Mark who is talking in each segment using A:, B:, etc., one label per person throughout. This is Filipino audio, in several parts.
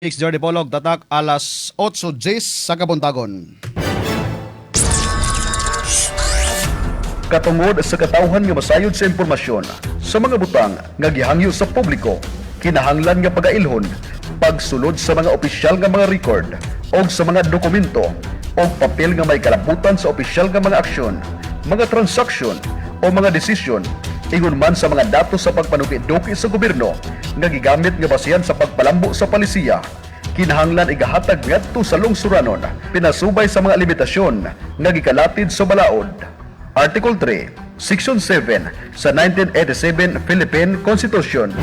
A: Jordi Polog, tatak alas 8:10 sa Kabuntagon.
B: Katungod sa katawhan nga masayod sa impormasyon sa mga butang nga gihangyo sa publiko, kinahanglan nga pagailhon pagsulod sa mga opisyal nga mga record o sa mga dokumento o papel nga may kalabutan sa opisyal nga mga aksyon, mga transaksyon o mga desisyon, ingon man sa mga datos sa pagpanuki-duki sa gobyerno nga gigamit nga basihan sa pagpalambo sa palisiya. Kinahanglan igahatag ngadto sa lungsuranon pinasubay sa mga limitasyon nga gikalatid sa balaod. Article 3, Section 7 sa 1987 Philippine Constitution.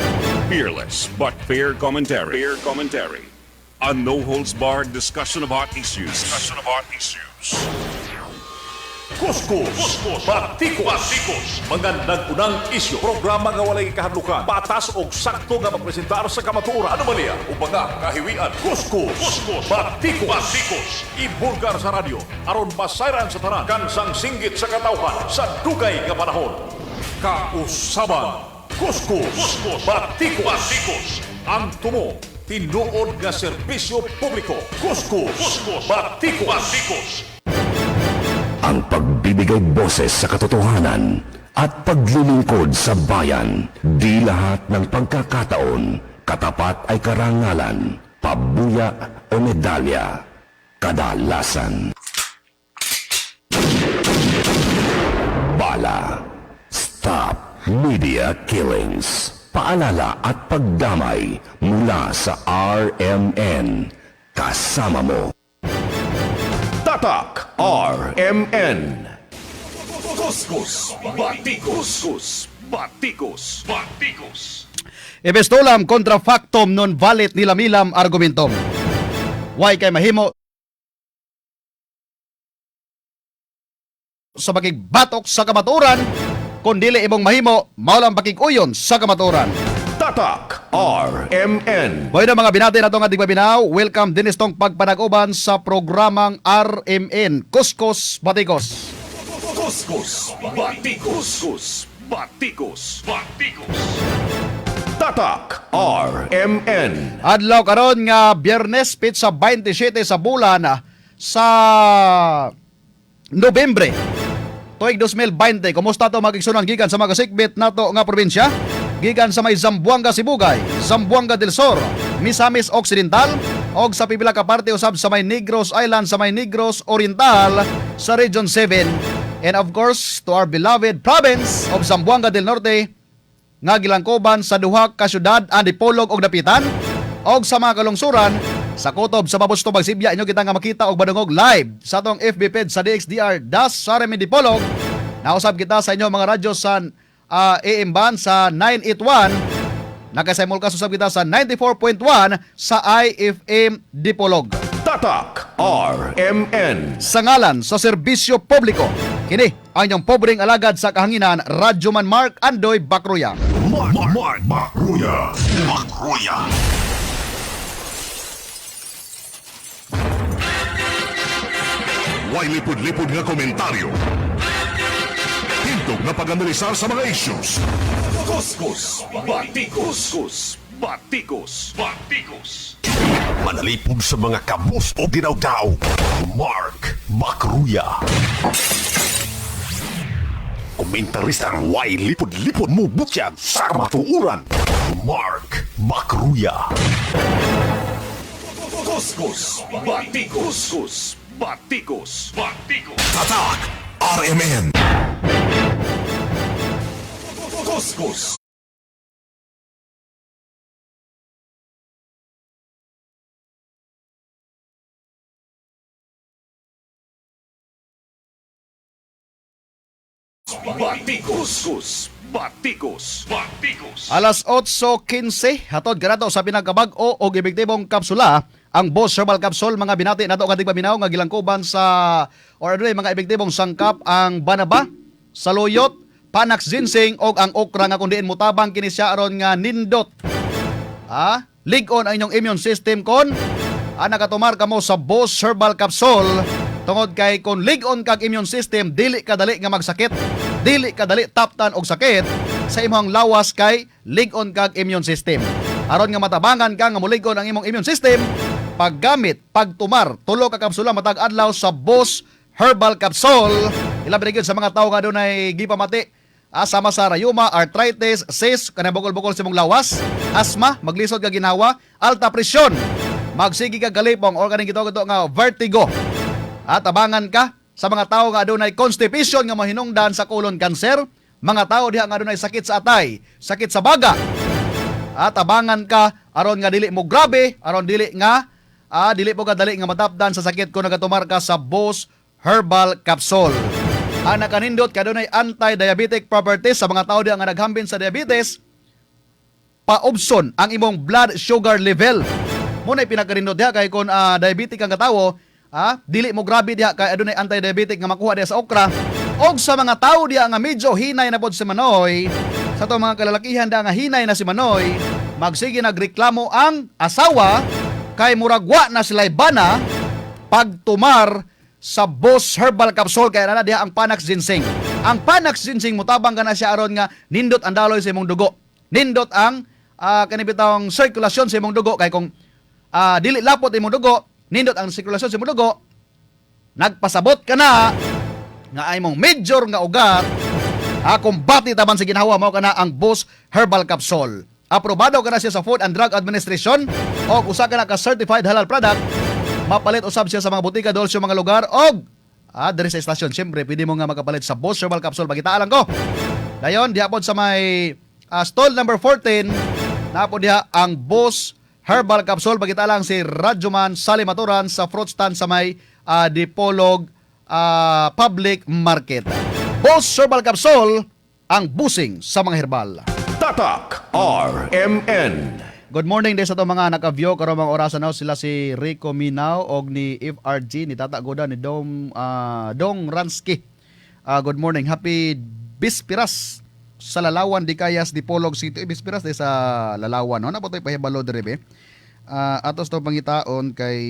C: Fearless but fair commentary. Fair commentary. A no-holds-barred discussion about issues.
D: Kuskus, Batikos, mga nag-unang isyu. Programa nga walay kahadlukan, patas o sakto nga magpresentar sa kamatuura. Ano man niya? Upaga, kahiwian. Kuskus, Batikos. Ibulgar sa radyo, aron masayran sa tanan, kansang singgit sa katawhan, sa dugay nga panahon. Kausaban, Kuskus, Batikos. Ang tumo, tinuod nga serbisyo publiko. Kuskus, Batikos.
E: Ang pagbibigay boses sa katotohanan at paglilingkod sa bayan. Di lahat ng pagkakataon, katapat ay karangalan, pabuya o medalya. Kadalasan, bala. Stop Media Killings. Paalala at pagdamay mula sa RMN. Kasama mo.
D: Tatak RMN. Kuskus, Batikos.
A: Ebestolam kontra factum non valet nilamilam argumentum. Why kay mahimo sa pakigbatok sa kamaturan, kundili imong mahimo mao lang pakiguyon sa kamaturan.
D: Tatak RMN.
A: Boy na mga binati na itong ating babinaw, welcome din itong pagpanag-uban sa programang RMN, Kuskus Batikos.
D: Kuskus, Batikos. Tatak RMN.
A: Adlaw karon nga Biyernes sa 27 sa bulan sa Nobyembre tuig 2020. Kumusta to magigsunan gikan sa mga kasikbit nato nga probinsya? Gikan sa may Zamboanga Sibugay, Zamboanga del Sur, Misamis Occidental, og sa pipila ka parte usab sa may Negros Island, sa may Negros Oriental, sa Region 7. And of course, to our beloved province of Zamboanga del Norte, nga gilangkoban sa duha ka syudad, Antipolog og Dapitan, og sa mga kalungsuran, sa kutob sa Babusto Bagsibya, inyo kita nga makita og badungog live sa atong FB page sa DXDR Das Saremi Dipolog. Nausab kita sa inyo mga radyo sa AM band sa 981, nakasimulkas usab kita sa 94.1 sa IFM Dipolog.
D: Tatak RMN.
A: Sa ngalan sa serbisyo publiko, kini ang inyong pobreng alagad sa kahanginan, Radyoman Mark Andoy Bacruya.
D: Mark Bacruya.
F: Way lipod-lipod nga komentaryo. Hintog na pag-analisar sa mga issues.
D: Kuskus, Batikos.
F: Manalipod sa mga kabus o dinaw-daw. Mark Bacruya. Komentaristang way lipod-lipod mo butyag sa kamatuuran. Mark Bacruya.
D: Kuskus, Batikos.
F: Tatak RMN.
D: Kuskus. Batikos.
A: Alas 8:15 hatod ganadto sa pinagkabag-o og epektibong kapsula ang Boss Herbal Capsule. Mga binati nato ang ating paminaw nga gilangkuban sa mga epektibong sangkap ang banaba, saluyot, panax ginseng og ang okra nga kun diin mutabang kini siya aron nga nindot. Lig-on ang inyong immune system kon nakatumar kamo sa Boss Herbal Capsule. Tungod kay kung lig-on kag immune system, dili kadali nga magsakit, dili kadali taptan og sakit sa imong lawas kay lig-on kag immune system. aron nga matabangan ka nga muligon ang imong immune system paggamit pagtumar tulo ka kapsula matag adlaw sa Boss Herbal Capsule. Ilabi na gyud sa mga tawo nga adunay gipamati sama sa rayuma, arthritis, cyst, kanang bukol-bukol sa imong lawas, asma, maglisod ka ginawa, alta presyon, magsigi ka galipong o kaning gitawag nga vertigo. At tabangan ka sa mga tao nga adunay constipation nga mahinungdan sa colon cancer, mga tao diha nga adunay sakit sa atay, sakit sa baga. At tabangan ka aron nga dili mo grabe, aron dili po ka dali nga matapdan sa sakit kung nagatumar ka sa Boss Herbal Capsule. Ang nakanindot kadunay anti-diabetic properties sa mga tao diha nga naghambin sa diabetes, paubson ang imong blood sugar level. Muna pinagkarindot diha kay kung diabetic ang katawo, dili mo grabe diha kay adunay anti-diabetic nga makuha diha sa okra. Og sa mga tao diha nga medyo hinay na pod si Manoy, sa to mga kalalakihan diha nga hinay na si Manoy, magsige nagreklamo ang asawa kay muragwa na sila'y bana pagtumar sa Boss Herbal Capsule kaya na diha ang Panax Ginseng. Ang Panax Ginseng mutabang ka na siya aron nga nindot ang daloy sa imong dugo. Nindot ang kanibitang sirkulasyon sa imong dugo kay kung dili lapot imong dugo, nindot ang sirkulasyon sa imong dugo, nagpasabot ka na nga ay mong major nga ugat, kumbati taban sa ginhawa mo kana ang Boss Herbal Capsule. Aprobado ka na siya sa Food and Drug Administration o usa ka na ka certified halal product. Mapalit usab siya sa mga butika dol sa mga lugar og diri sa estasyon. Siyempre, pwede mo nga makapalit sa Boss Herbal Capsule. Bagita lang ko. Dayon, diha pod sa may stall number 14, na po diha ang Boss Herbal Capsule. Bagita lang si Radyoman Salimaturan sa fruit stand sa may Dipolog Public Market. Boss Herbal Capsule, ang busing sa mga herbal.
E: Tatak RMN.
A: Good morning din sa to mga naka-view karon mga orasan now sila si Rico Minao og ni FRG ni Tata Goda ni Dong Ransky. Good morning. Happy Bispiras sa Lalawan di Kayas Dipolog City. Bispiras di sa Lalawan. No na po toy pahibalo diri be. Atos to pangitaon kay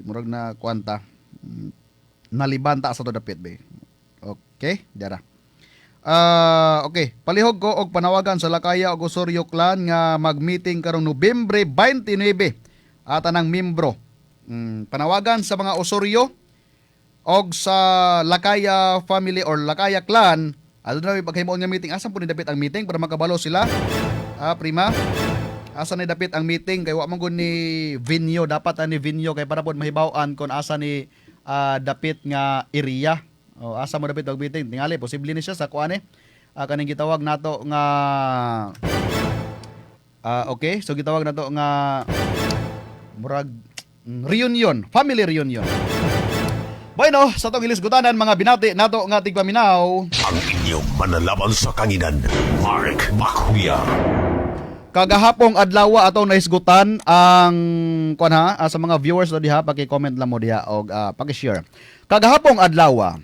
A: murag na kwanta. Nalibanta sa to dapit be. Okay, dara. Okay, palihog ko og panawagan sa Lakaya og Osorio Clan nga mag-meeting karong Nobyembre 29 at anang membro. Panawagan sa mga Osorio og sa Lakaya family or Lakaya Clan, adto na paghimuon nga meeting. Asa po ni dapit ang meeting para makabalo sila? Prima. Asa ni dapit ang meeting kay wa man gud ni venue, dapat ani venue kay para pod mahibaw-an kon asa ni dapit nga area. Asa mo dapit og meeting tingali posible ni siya sa kuane kaning gitawag nato nga okay, so gitawag nato nga murag reunion, family reunion. Bueno, sa tong hilisgutanan mga binati nato nga tigpaminaw.
F: Ang inyong manalaban sa kanginan, Mark Bakruya.
A: Kagahapong adlaw atong nahisgutan ang kuan sa mga viewers do diha, paki-comment lang mo diha og paki-share. Kagahapong adlaw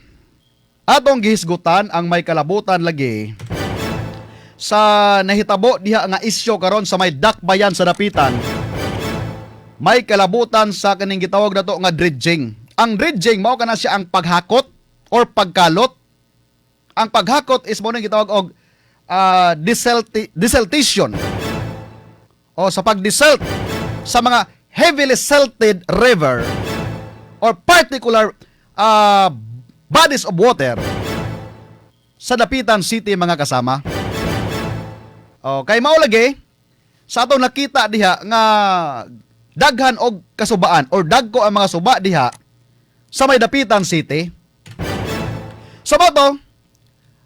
A: atong gihisgutan ang may kalabutan lagi sa nahitabo diha nga isyu karon sa may dakbayan sa dapitan. May kalabutan sa kaning gitawag nato nga dredging. Ang dredging mao kana siya ang paghakot or pagkalot. Ang paghakot is mo nang gitawag og desiltation. O sa pagdesalt sa mga heavily salted river or particular bodies of water sa Dapitan City mga kasama. Kay mao lagi sa atong nakita diha nga daghan og kasubaan or dagko ang mga suba diha sa may Dapitan City. Sa boto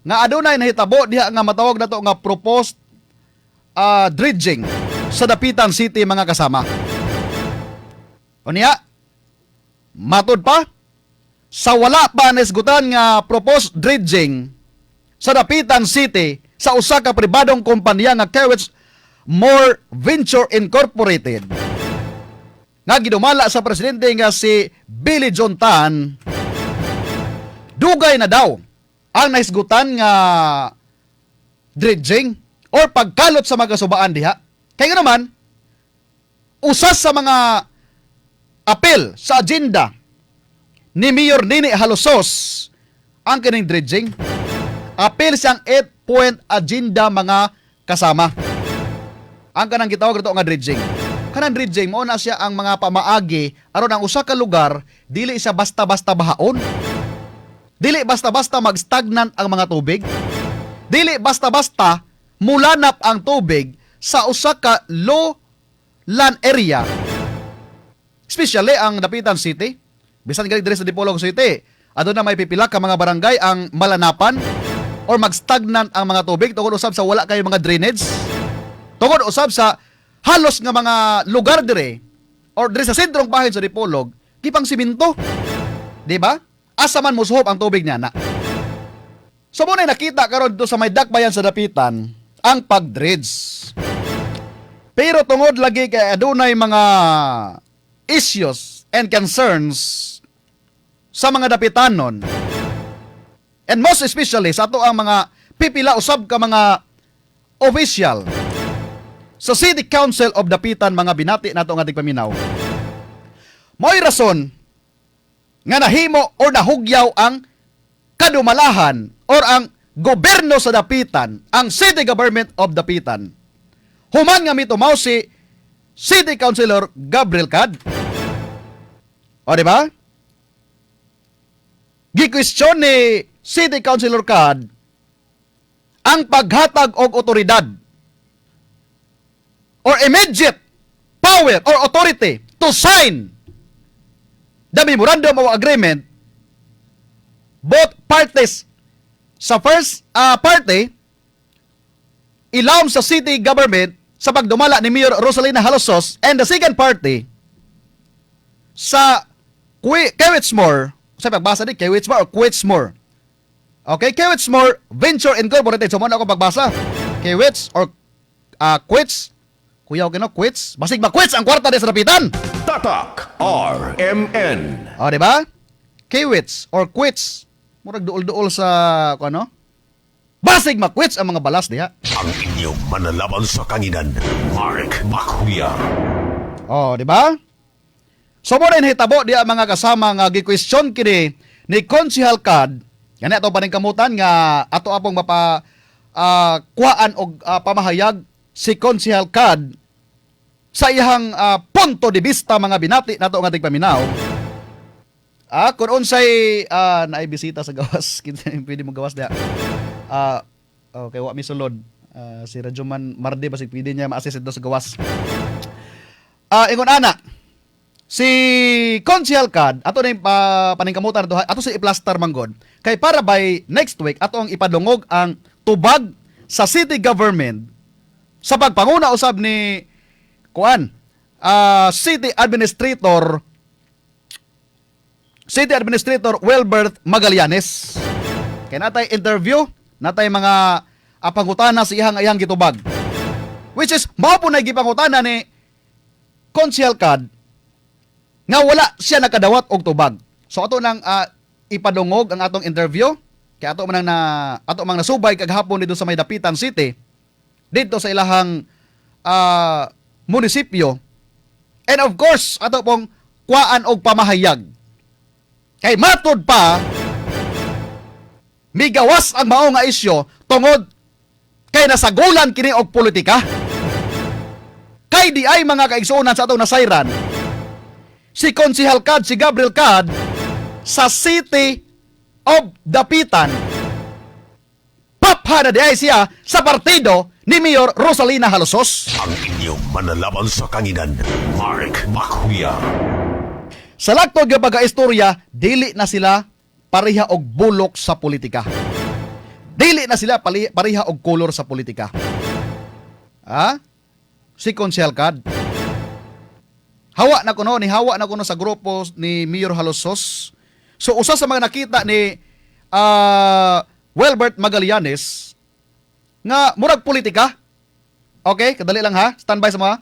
A: nga adunay nahitabo diha nga matawag nato nga proposed dredging sa Dapitan City mga kasama. Unya matud pa sa wala pa naisgutan nga proposed dredging sa Dapitan City sa usa ka pribadong kompanya nga Kerwitz More Venture Incorporated nga gidumala sa presidente nga si Billy John Tan, dugay na daw ang naisgutan nga dredging or pagkalot sa mga kasubaan diha. Kaya naman usas sa mga apel sa agenda ni Mayor Nini Halosos ang kining dredging. Apil siyang 8-point agenda mga kasama. ang kanang gitawag dito nga dredging. Kanang dredging mao na siya ang mga pamaagi aron ang usa ka lugar dili siya basta-basta bahaon. Dili basta-basta mag-stagnant ang mga tubig. Dili basta-basta mulanap ang tubig sa usa ka low land area. Especially ang Dapitan City. Bisan gali diri sa Dipolog City, adto na may pipila ka mga barangay ang malanapan or mag-stagnant ang mga tubig tungod usab sa wala kay mga drainage. Tungod usab sa halos nga mga lugar dire or dire sa sentrong bahin sa Dipolog, gipang siminto. Di ba? Asa man musuhop ang tubig niya na. So muna nakita karon do sa may dakbayan sa Dapitan ang pag-dredge. Pero tungod lagi kay adunay mga issues and concerns sa mga Dapitanon. And most especially sa ato ang mga pipila usab ka mga official sa City Council of Dapitan, mga binati nato nga tigpaminaw. Mo'y rason nga nahimo or nahugyaw ang kadumalahan or ang gobyerno sa Dapitan, ang City Government of Dapitan. Human nga mitumaw si City Councilor Gabriel Cad. O di ba? Gi-question ni City Councilor Cad ang paghatag og otoridad or immediate power or authority to sign the memorandum of agreement. Both parties, sa first party, ilawom sa city government sa pagdumala ni Mayor Rosalina Halosos, and the second party sa Kewitsmore, sa pagbasa ni Kewitsmore or Quitsmore. Okay, Kewitsmore Venture Incorporated. So muna ako pagbasa. Kewits or Quits. Kuya, okay no? Quits? Basig ba quits ang kwarta di sa Dapitan?
E: Tatak RMN.
A: O, di ba? Kewits or quits. Murag duol-duol sa, ano? Basig ma-quits ang mga balas diha.
F: Ang inyong manalaban sa kanginan, Mark Bakuya.
A: O, di ba? So mo rin hitabo diha mga kasama nga gi-question kini ni Konsehal Cad. Yan ato paningkamutan nga ato apong mapa kuhaan og pamahayag si Konsehal Cad sa iyang punto de vista, mga binati nato nga tigpaminaw. Kung unsay naibisita sa gawas, kinsa pwede mo gawas diha. Okay, wa mi sulod. Si Rajuman Marde basig pwede niya ma-assist dito sa gawas. Ingon ana, si Konsehal Cad ato na paningkamutan ato, ato si i-plaster manggod. Kay para by next week ato ang ipadungog ang tubag sa city government sa pagpanguna usab ni City Administrator Wilbert Magallanes. Kaya natay interview, natay mga pangutana sa iyang gitubag. Which is, mao po na gipangutana ni Konsehal Cad nga wala siya nakadawat og tubag. So ato nang ipadungog ang atong interview, kaya ato man nasubay kaghapon dito sa may Dapitan City, dito sa ilahang munisipyo. And of course, ato pong kuhaan og pamahayag. Kay matod pa, migawas ang mao nga isyo tungod kay nasagulan kini og politika. Kay di ay mga kaigsuonan sa atong nasayran, si Konsehal Cad, si Gabriel Cad, sa City of Dapitan, paphana di ay siya sa partido ni Mayor Rosalina Halosos.
F: Ang inyong manalaban sa kanginan, Mark Bakuya.
A: Sa laktod nga pag-istorya, dili na sila pareha og bulok sa politika. Dili na sila pareha og kolor sa politika. Si Konsehal Cad. Hawa na kuno sa grupo ni Mayor Halosos. So usa sa mga nakita ni Wilbert Magallanes nga murag politika. Okay, kadali lang ha. Standby sa mga.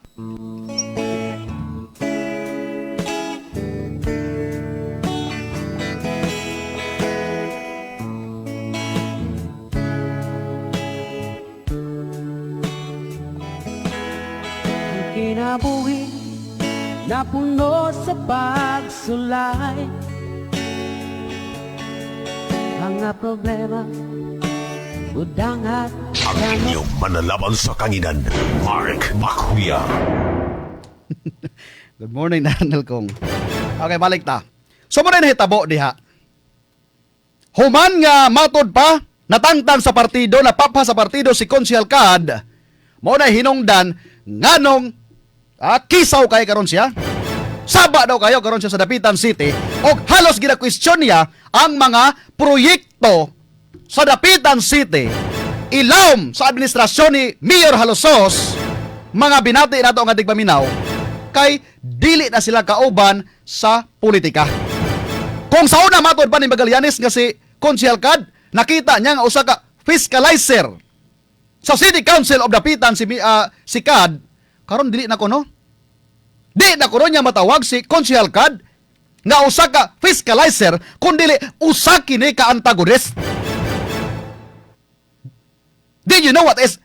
G: Kinabuhi na puno sa pagsulay, mga problema udang at
F: Ang inyong manalaban sa kanginan, Mark Bakruya.
A: Good morning, Daniel Kong. Okay, balik ta. So, muna nahitabo diha. Human nga matod pa, natangtang sa partido, napapa sa partido si Konsyal Kad, mo na hinungdan, nganong kisaw kay karon siya. Saba daw kayo karon siya sa Dapitan City, o halos gina-question niya ang mga proyekto sa Dapitan City, ilawom sa administrasyon ni Mayor Halosos, mga binati nato nga tigpaminaw, kay dili na sila kauban sa politika. Kung sa una matod pa ni Magallanes nga si Konsyal Kad, nakita niya nga usa ka fiscalizer sa City Council of Dapitan si Kad, karon dili na kuno. Di na kuno niya matawag si Konsyal Kad nga usa ka fiscalizer, kundi usa kini ka antagonist. Did you know what is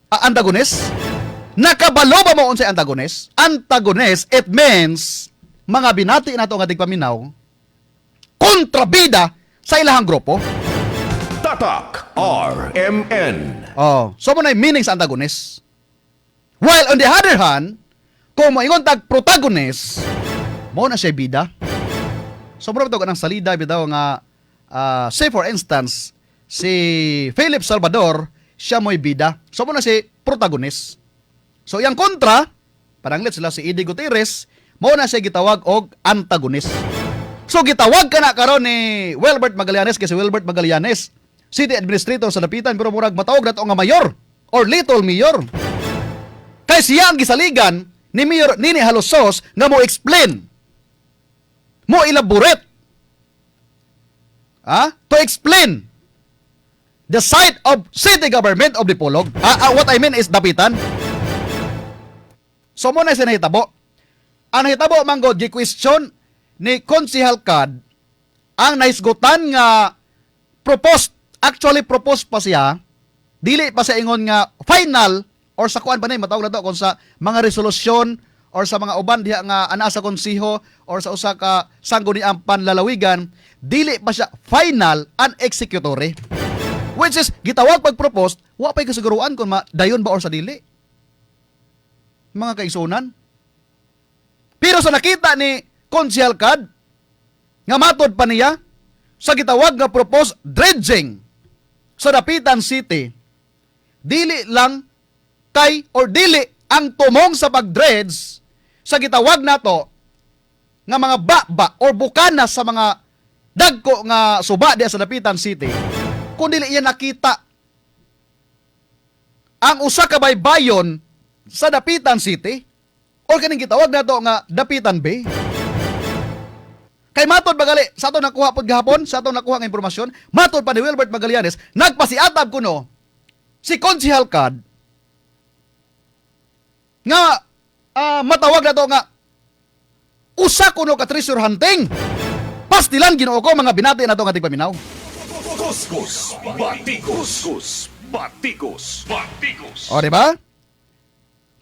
A: antagonist? Nakabalo ba mo unsay antagonist? Antagonist, it means mga binati nato nga tigpaminaw kontrabida sa ilahang grupo.
E: Tatak RMN.
A: Oh, so mo na yung meaning sa antagonist. While on the other hand, kung moingon tag protagonist, mo na siya bida. So mo na ng salida bitaw nga say for instance, si Philip Salvador, siya mo'y bida. So mo na si protagonist. So yang kontra, paranglit sila si Eddie Gutierrez, mo na siya gitawag og antagonist. So gitawag ka na karon ni Wilbert Magallanes kasi Wilbert Magallanes, city administrator sa Dapitan, pero murag matawag na to nga mayor or little mayor. Kay siya ang gisaligan ni Mayor Nini Halosos nga mo explain, mo elaborate, to explain the side of city government of Dipolog. What I mean is Dapitan. So mo na siya nahitabo. Ang nahitabo manggod, gi-question ni Konsehal Kad ang naisgutan nga actually proposed pa siya, dili pa siya ingon nga final or sa kuan pa na matawag na to kung sa mga resolusyon or sa mga uban diha nga ana sa konsiho or sa usa ka sangguniang panlalawigan, dili pa siya final and executory. Which is, gitawag pag-propose, wa pa'y kasiguruan kung dayon ba or sa dili. Mga kaisunan. Pero sa nakita ni Konsehal Kad, nga matod pa niya, sa gitawag nga propose dredging sa Dapitan City, dili lang kay or dili ang tumong sa pag-dredge sa gitawag nato nga mga baba or bukana sa mga dagko nga suba diya sa Dapitan City, kundi iya nakita ang usa ka baybayon sa Dapitan City or kaning gitawag nato nga Dapitan Bay. Kay matod bagali sa ato nakuha pod gahapon, sa ato nakuha nga impormasyon, matod pa ni Wilbert Magallanes, nagpasiatab kuno si Konsehal Kad nga matawag na to nga usa kuno ka treasure hunting. Pastilan Ginoo ko mga binati na to nga tigpaminaw.
C: Kuskus, batikos, batikos.
A: O, di ba?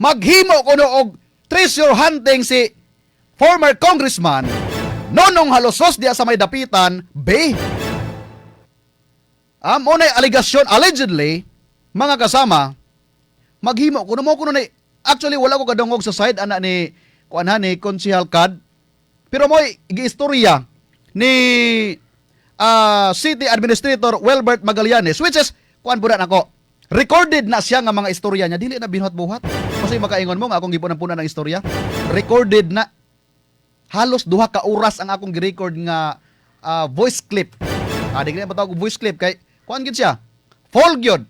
A: Maghimo kuno og treasure hunting si former congressman Nonong Halosos diya sa may Dapitan Bay. Unay aligasyon, allegedly, mga kasama, maghimo kuno mo kuno ni. Actually, wala ko kadungog sa side ana ni ni Konsehal Kad. Pero mo giistorya ni City Administrator Wilbert Magallanes, which is, kuan po na ako, recorded na siya nga mga istorya niya, dili na binuhat-buhat. Kasi makaingon mo nga akong gipunan-punan ng istorya. Recorded na. Halos 2 ka oras ang akong gi-record nga voice clip. Di na matawag voice clip kay kuan gid siya. Full gyud.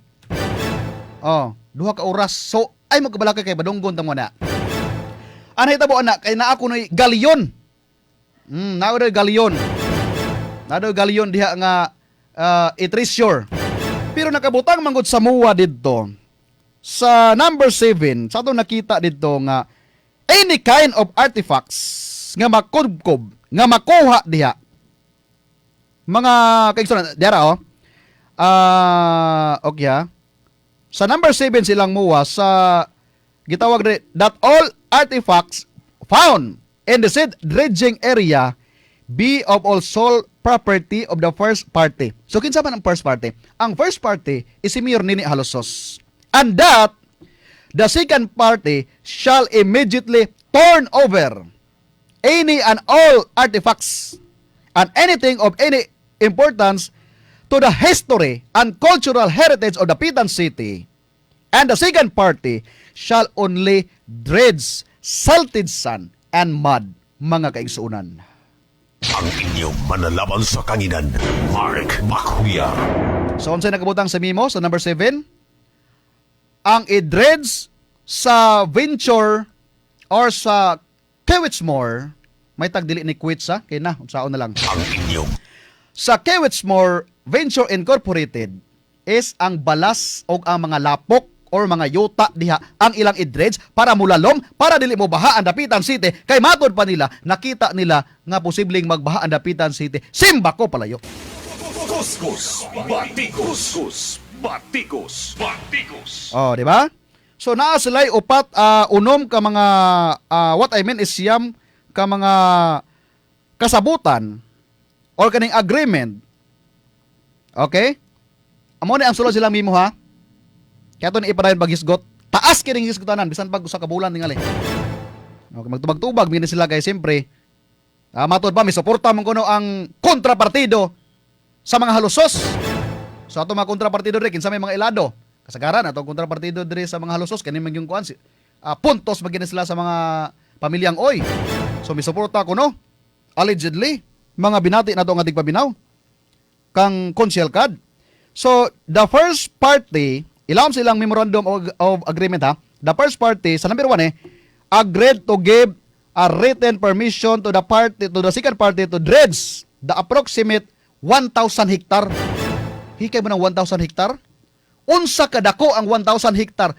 A: 2 ka oras. So ay magkabalakay kay badunggon ta mo na. Anay tabo ana kay naa ko noy galyon. Naa ko galyon. Naa galyon diha nga i-treasure. Pero nakabutang manggod sa MUA didto. Sa number 7, sa ato nakita didto nga any kind of artifacts nga makubkob, nga makuha diha. Mga kaigsunan, dera okay ha. Sa number 7 silang MUA sa gitawag that all artifacts found in the said dredging area be of all sole property of the first party. So kinsa man ang first party? Ang first party is si Mayor Nini Halosos. And that the second party shall immediately turn over any and all artifacts and anything of any importance to the history and cultural heritage of the Pitan City. And the second party shall only dredge salted sand and mud, mga kaigsuunan.
F: Ang inyong manalaban sa kanginan, Mark Bakuya.
A: So, unsay nakabutang sa memo sa number 7? Ang i-dredge sa Venture or sa Kewitsmore, may tagdili ni Quits ha, kaya na, unsaon na lang.
F: Ang inyong
A: Sa Kewitsmore Venture Incorporated is ang balas o ang mga lapok or mga yuta diha ang ilang i-dredge para mulalom, para dili mo baha ang Dapitan City. Kay matod pa nila, nakita nila nga posibleng magbaha ang Dapitan City. Simba ko palayo.
C: Kuskus, batikos, batikos, batikos.
A: Oh, di ba? So naa sila'y upat unom ka mga what I mean is siyam ka mga kasabutan or kaning agreement. Okay? Amo ni ang sulod silang mimo ha. Kaya ito ni ipadayon paghisgot. Taas kining hisgotanan bisan pag usa ka bulan tingali. Okay, magtubag-tubag mini sila kay siyempre. Matod pa may suporta man kuno ang kontrapartido sa mga halusos. So ato mga kontrapartido diri kinsa may mga ilado. Kasagaran ato kontrapartido diri sa mga halusos kani man yung kuan puntos magina sila sa mga pamilyang oy. So may suporta kuno allegedly mga binati nato nga tigpabinaw kang Consiel Cad. So, the first party, ilawom silang memorandum of agreement ha. The first party, sa number 1 agreed to give a written permission to the second party to dredge the approximate 1,000 hektar. Hikay mo ng 1,000 hektar? Unsa kadako ang 1,000 hektar?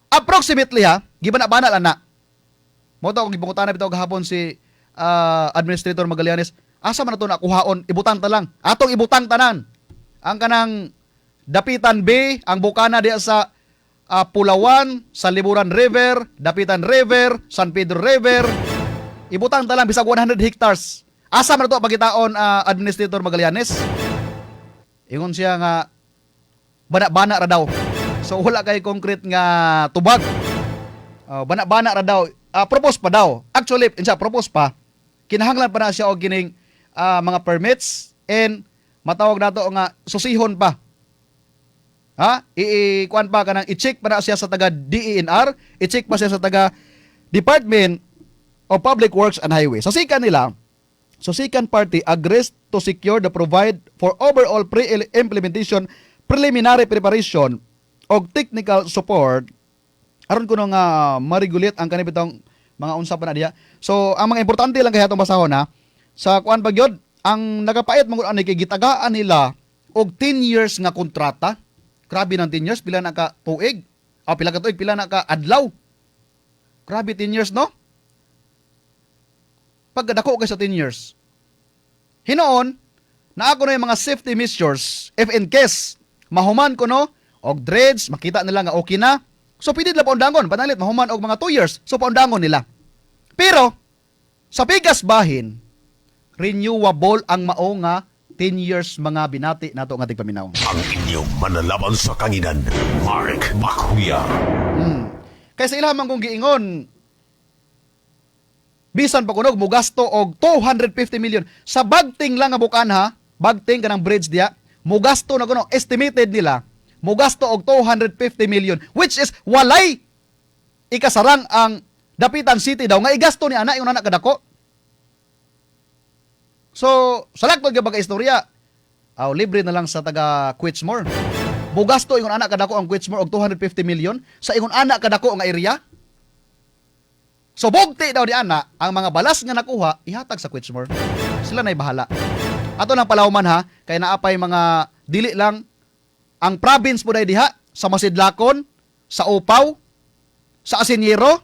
A: Approximately ha, gibana-bana lang na. Mo to kung gipungutan na bitaw gahapon si Administrator Magallanes, asa man na ito nakuhaon, ibutang ta lang. Atong ibutang tanan. Ang kanang Dapitan Bay, ang bukana diya sa Pulawan, San Liburan River, Dapitan River, San Pedro River. Ibutang ta lang bisag 100 hectares. Asa man na ito pagkitaon Administrator Magallanes? Ingon siya nga bana-bana ra daw. So wala kay concrete nga tubag. Bana-bana ra daw. Propose pa daw. Actually, propose pa. Kinahanglan pa na siya og kining mga permits and matawag nato nga susihon pa. Ha? I-kuan pa kanang i-check pa na siya sa taga DENR, i-check pa siya sa taga Department of Public Works and Highways. Sa second nila, second party agrees to secure the provide for overall pre-implementation, preliminary preparation og technical support aron kuno nga ma-regulate ang kanibitang mga unsa pa na diha. So ang mga importante lang kaya itong basahon ha. Sa kuan pa gyud, ang nagapait mga ani kay gitagaan nila og 10 years nga kontrata. Grabe ng 10 years, pila na ka tuig. Pila ka tuig, pila na ka adlaw. Grabe 10 years, no? Pagkadako kay sa 10 years. Hinoon, na ako na yung mga safety measures, if in case, mahuman ko no, og dredge, makita nila nga okay na. So, pwede nila paundangon. Panalit, mahuman og mga 2 years. So, paundangon nila. Pero, sa bigas bahin, renewable ang mao nga 10 years mga binati nato nga tigpaminaw.
F: ang inyong manalaban sa kanginan, Mark Bakuya.
A: Kaya sa ilaman kong giingon, bisan pa kunog mo gasto og 250 million sa bagting lang nga bukan ha, bagting kanang bridge diya, mo gasto na kuno estimated nila, mo gasto og 250 million which is walay ikasarang ang Dapitan City daw nga igasto ni ana yung anak kadako. So, salagpag yung istorya, libre na lang sa taga Quitsmore. Bugasto ingon anak kadako ang Quitsmore og 250 million sa ingon anak kadako nga area. So, bugti daw di ana, ang mga balas nga nakuha, ihatag sa Quitsmore. Sila na'y bahala. Ato nang palawman ha, kaya naapay mga dili lang ang province mo dahil diha, sa Masidlakon, sa Upaw, sa Asinyero.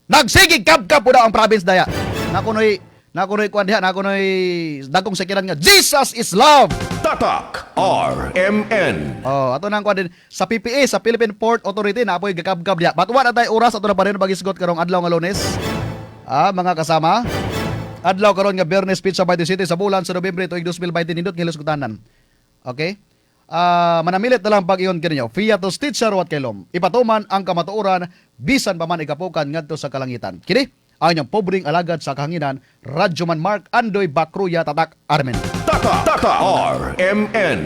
A: Nagsigig kap-kap po daw ang province daya. Nakunoy kuan diha, nakunoy dagkong sakiran nga Jesus is love.
E: Tatak RMN.
A: Ato nang kuan din sa PPA, sa Philippine Port Authority napoy gakab-kab diha. Batuwa na tay oras ato na pa rin pagisgot karong adlaw nga Lunes. Mga kasama. Adlaw karon nga Biyernes Pizza by the City sa bulan sa Nobyembre tuig 2020 nindot nga Hilasgutanan. Okay? Manamilit na lang pag iyon kaninyo. Fiatos teacher wat kailom. Ipatuman ang kamatuoran bisan pa man ikapukan ngadto sa kalangitan. Kini ang inyong pobring alagad sa kahanginan, Radyoman Mark Andoy Bakruya Tatak Armen.
E: Taka RMN.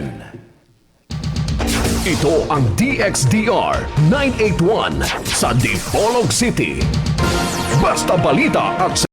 E: Ito ang DXDR 981 sa Dipolog City. Basta balita at